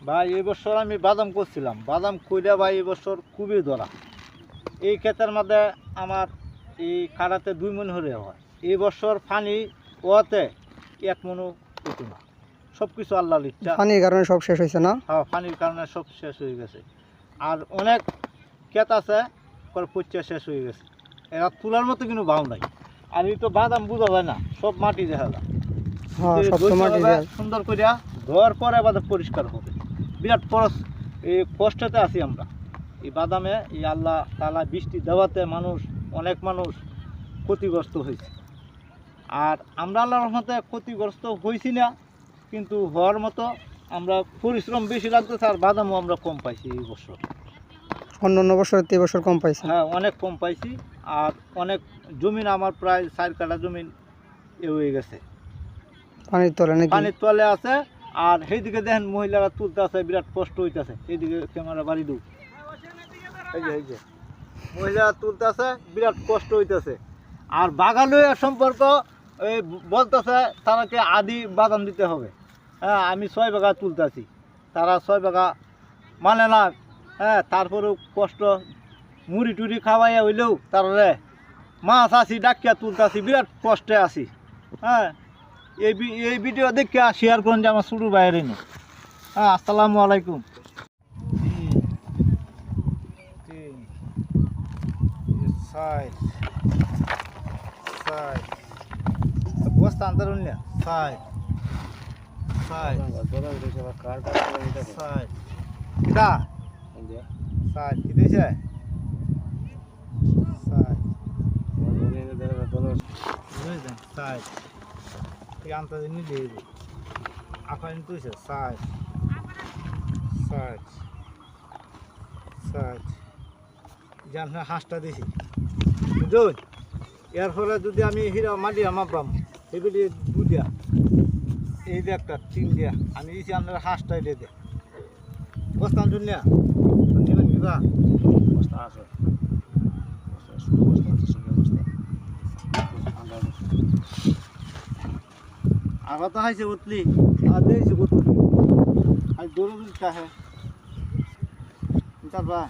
ভাই এবছর আমি বাদাম করছিলাম, বাদাম কইরা ভাই এবছর খুবই ধরা। এই ক্ষেতের মধ্যে আমার এই কাড়াতে 2 মণ হরে হয়। এই বছর পানি ওতে 1 মণও হতো না। সব কিছু আল্লাহর ইচ্ছা। পানির কারণে সব শেষ হয়েছে না? হ্যাঁ, পানির কারণে সব শেষ হয়ে গেছে। আর অনেক ক্ষেত আছে পচে শেষ হয়ে গেছে। এরা তোলার মতো কোনো ভাও নাই। আর এই তো বাদাম বোঝা যায় না, সব মাটি দেখা যায়। হ্যাঁ, সব তো মাটি দেয়া। সুন্দর করিয়া ধোয়ার পরে বাদাম পরিষ্কার হবে। বিরাট এই কষ্টতে আছি আমরা। এই বাদামে এই আল্লাহ তাআলা বৃষ্টি দেওয়াতে অনেক মানুষ ক্ষতিগ্রস্ত হয়েছে। আর আমরা আল্লাহর রহমতে ক্ষতিগ্রস্ত হয়েছি না, কিন্তু হওয়ার মতো আমরা পরিশ্রম বেশি লাগতেছে আর বাদামও আমরা কম পাইছি এই বছর। অন্য বছরের চেয়ে এবছর কম পাইছে। হ্যাঁ, অনেক কম পাইছি। আর অনেক জমিন আমার প্রায় 4 কাঠা জমিন হয়ে গেছে, পানির তলে নাকি? পানির তলে আছে। আর সেইদিকে দেখেন মহিলারা তুলতে আছে, বিরাট কষ্ট হইতেছে। এইদিকে ক্যামেরা বাড়ি দু, এই যে মহিলারা তুলতে আছে, বিরাট কষ্ট হইতেছে। আর বাগানের সম্পর্ক এই বলতেছে তারাকে আদি বাদাম দিতে হবে। হ্যাঁ, আমি 6 বিঘা তুলতেছি, তারা 6 বিঘা মানে না। হ্যাঁ, তারপরেও কষ্ট, মুড়ি টুড়ি খাওয়াইয়া হইলেও তারপরে মাছ আসি ডাকিয়া তুলতেছি, বিরাট কষ্টে আছি। হ্যাঁ, এই ভিডিও দেখিয়া শেয়ার করুন যে আমার ছোটো বাইরে নি। হ্যাঁ, আসসালামু আলাইকুম। বস্তা আনতে না কিতা সাইড কি দিয়েছে সাইড এই আনতে নিয়ে আফাইন তুইছে সাইড সাইড সাইড জান হাঁসটা দিছি বুঝুন। এর ফলে যদি আমি হিরা মাটি আমার পাম এগুলি দুদিয়া, এই যে একটা 3 দিয়া আমি দিয়েছি, আপনার হাঁসটা এটা দিয়ে বস্তা আনছুন না নেবেন কিবা বস্তা আছে, আবার তো হাইছে উতলি আর দিয়েছি বোতল আর দৌড়ে দিতে হ্যাঁ তারপর